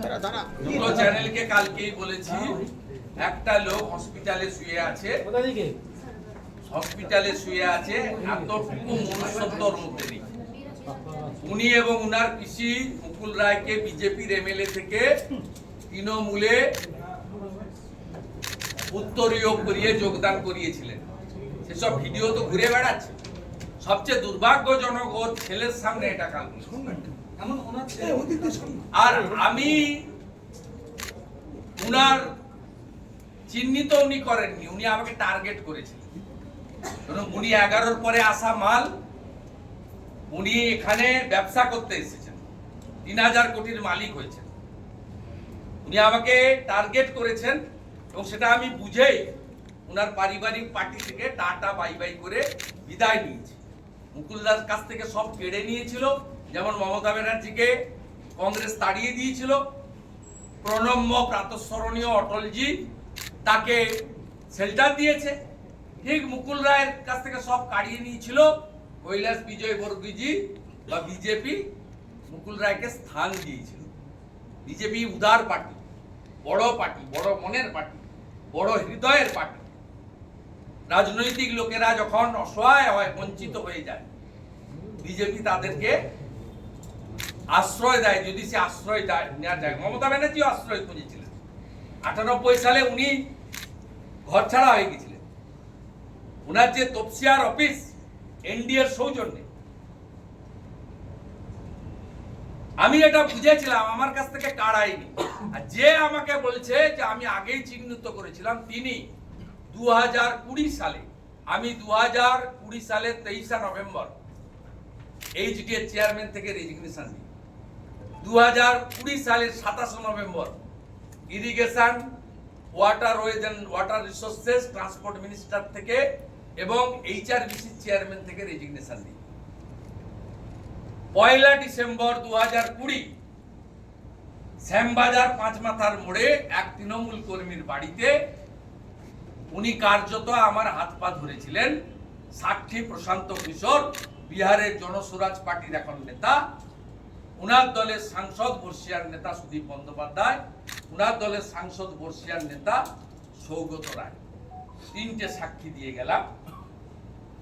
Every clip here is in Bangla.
দুটো চ্যানেলকে কালকেই বলেছি, একটা লোক হসপিটালে শুয়ে আছে, এতটুকু মনুষ্যত্বর মধ্যে নেই। উনি এবং উনার পিসি মুকুল রায়কে বিজেপির এমএলএ থেকে তৃণমূলে উত্তরীয় করিয়ে যোগদান করিয়েছিলেন। সেসব ভিডিও তো ঘুরে বেড়াচ্ছে। সবচেয়ে দুর্ভাগ্যজনক ওর ছেলের সামনে এটা কাল। আর আমি উনার চিহ্নিত উনি করেননি, উনি আমাকে টার্গেট করেছিলেন। উনি 11-র পরে আসা মাল, উনি এখানে ব্যবসা করতে এসেছেন, 3000 কোটির মালিক হয়েছেন। উনি আমাকে টার্গেট করেছেন এবং সেটা আমি বুঝেই উনার পারিবারিক পার্টি থেকে টাটা বাই বাই করে বিদায় নিয়েছি। মুকুলদার কাছ থেকে সব কেড়ে নিয়েছিল, যেমন মমতা ব্যানার্জিকে কংগ্রেস তাড়িয়ে দিয়েছিল, প্রণম্য প্রাতঃস্মরণীয় অটলজি তাকে শেল্টার দিয়েছে, ঠিক মুকুল রায়ের কাছ থেকে সব কাড়িয়ে নিয়েছিল কৈলাস বিজয় বর্গীজি বা বিজেপি। মুকুল রায়কে স্থান দিয়েছিল। বিজেপি উদার পার্টি, বড় মনের পার্টি, বড় হৃদয়ের পার্টি। রাজনৈতিক লোকেরা যখন অসহায় হয়, বঞ্চিত হয়ে যায়, বিজেপি তাদেরকে আশ্রয় দেয়, যদি সে আশ্রয় নেওয়া যায়। মমতা ব্যানার্জিও আশ্রয় খুঁজেছিলেন। 98 সালে উনি ঘর ছাড়া হয়ে গেছিলেন। উনার যে তপসিয়ার অফিস এনডিএর সৌজন্যে, আমি এটা বুঝেছিলাম, আমার কাছ থেকে কাড়াইনি। আর যে আমাকে বলছে যে আমি আগেই চিহ্নিত করেছিলাম, তিনি 2020 সালে, আমি 2020 সালের 23 নভেম্বর এইচডিএ চেয়ারম্যান থেকে রেজিগনেশন দিই। 2020 সালের 27 November irrigation, waterways and water resources, transport minister থেকে এবং এইচআরবিসি চেয়ারম্যান থেকে রেজিগনেশন দিই। 1 ডিসেম্বর 2020 শ্যামবাজার পাঁচমাথার মোড়ে এক তৃণমূল কর্মীর বাড়িতে উনি কার্যত আমার হাত পা ধরেছিলেন। সাক্ষী প্রশান্ত কিশোর, বিহারের জনসুরাজ পার্টির এখন নেতা, উনার দলের সাংসদ বর্ষিয়ার নেতা সুদীপ বন্দ্যোপাধ্যায়, উনার দলের সাংসদ বর্ষিয়ার নেতা সৌগত রায়, 3টে সাক্ষী দিয়ে গেলাম।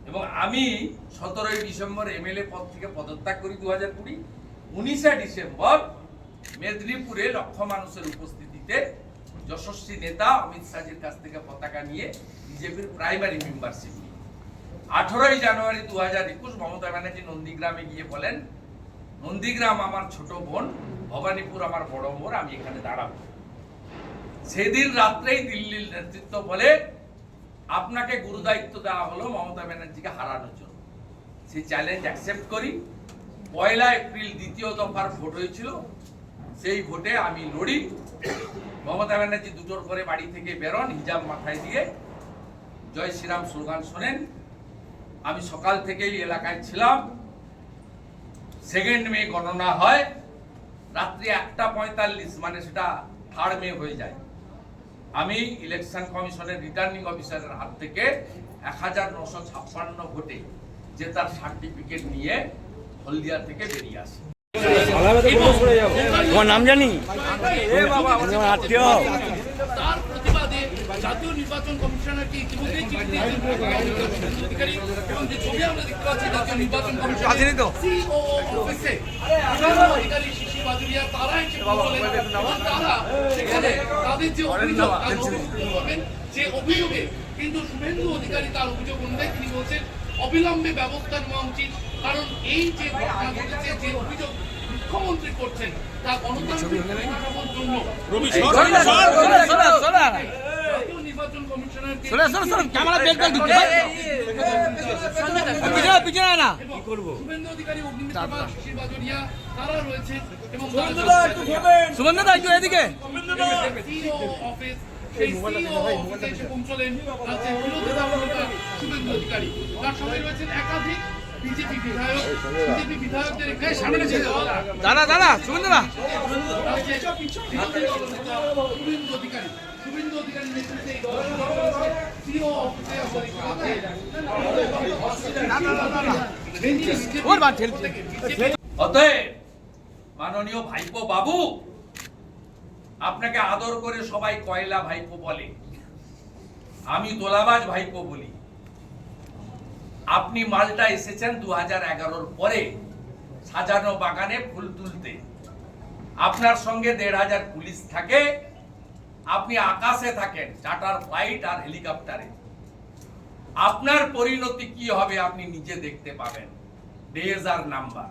এবং আমি 17 ডিসেম্বর এমএলএ পদ থেকে পদত্যাগ করি 2020। 19 ডিসেম্বর মেদিনীপুরে লক্ষ মানুষের উপস্থিতিতে যশস্বী নেতা অমিত শাহের কাছ থেকে পতাকা নিয়ে বিজেপির প্রাইমারি মেম্বারশিপ নিই। 18 জানুয়ারি 2021 মমতা ব্যানার্জি নন্দীগ্রামে গিয়ে বলেন, নন্দীগ্রাম আমার ছোট বোন, ভবানীপুর আমার বড় বোন, আমি এখানে দাঁড়াবো। সেদিন রাত্রেই দিল্লির নেতৃত্ব বলে, আপনাকে গুরু দায়িত্ব দেওয়া হলো মমতা ব্যানার্জিকে হারানোর জন্য। সেই চ্যালেঞ্জ অ্যাকসেপ্ট করি। 1 এপ্রিল দ্বিতীয় দফার ভোট হয়েছিল, সেই ভোটে আমি লড়ি। মমতা ব্যানার্জি 2টোর পরে বাড়ি থেকে বেরোন, হিজাব মাথায় দিয়ে জয় শ্রীরাম স্লোগান শোনেন। আমি সকাল থেকেই এলাকায় ছিলাম। 2 মে গণনা হয়, রাত্রি 1:45, মানে সেটা 3 মে হয়ে যায়। আমি ইলেকশন কমিশনের রিটার্নিং অফিসারের হাত থেকে 1956 ভোটে জেতার সার্টিফিকেট নিয়ে হলদিয়া থেকে বেরিয়ে আসি। তোমার নাম জানি, আত্মীয়। তার প্রতিবাদে জাতীয় নির্বাচন কমিশনারকে ইতিমধ্যেই চিঠি দিয়েছেন অধিকারী, এবং যে ছবি আমরা দেখতে পাচ্ছি জাতীয় নির্বাচন কমিশনের সিও অফিসে অধিকারী শিশির বাজুরিয়া, তারা এসে বলেন এবং তারা সেখানে তাদের যে অভিযোগ করবেন, যে অভিযোগে কিন্তু শুভেন্দু অধিকারী তার অভিযোগ অনুযায়ী তিনি বলছেন অবিলম্বে ব্যবস্থা নেওয়া উচিত, কারণ এই যে ঘটনা ঘটেছে, যে অভিযোগ মুখ্যমন্ত্রী করছেন তা গণতান্ত্রিক পরিকাঠামোর জন্য নির্বাচন কমিশনারকে শুভেন্দু অধিকারী, অগ্নিমিত্রা, শিশির বাজুরিয়া তারা রয়েছেন এবং অফিস সেই সিও অফিসে এসে পৌঁছলেন রাজ্যের বিরোধী দলনেতা শুভেন্দু অধিকারী। তার সঙ্গে রয়েছেন একাধিক বিজেপি বিধায়ক, বিজেপি বিধায়কদের সামনে দাদা শুভেন্দু দা, শুভেন্দু অধিকারী, শুভেন্দু অধিকারী নেতৃত্বে সিও অতএব মাননীয় ভাইপো বাবু, আপনাকে আদর করে সবাই কয়লা ভাইপো বলে, আমি দোলাবাজ ভাইপো বলি। আপনি মালটা এসেছেন 2011-র পরে সাজানো বাগানে ফুল তুলতে। আপনার সঙ্গে 1,500 পুলিশ থাকে, আপনি আকাশে থাকেন, চার্টার ফ্লাইট আর হেলিকপ্টারে। আপনার পরিণতি কি হবে আপনি নিজে দেখতে পাবেন। ডেজ আর নাম্বার।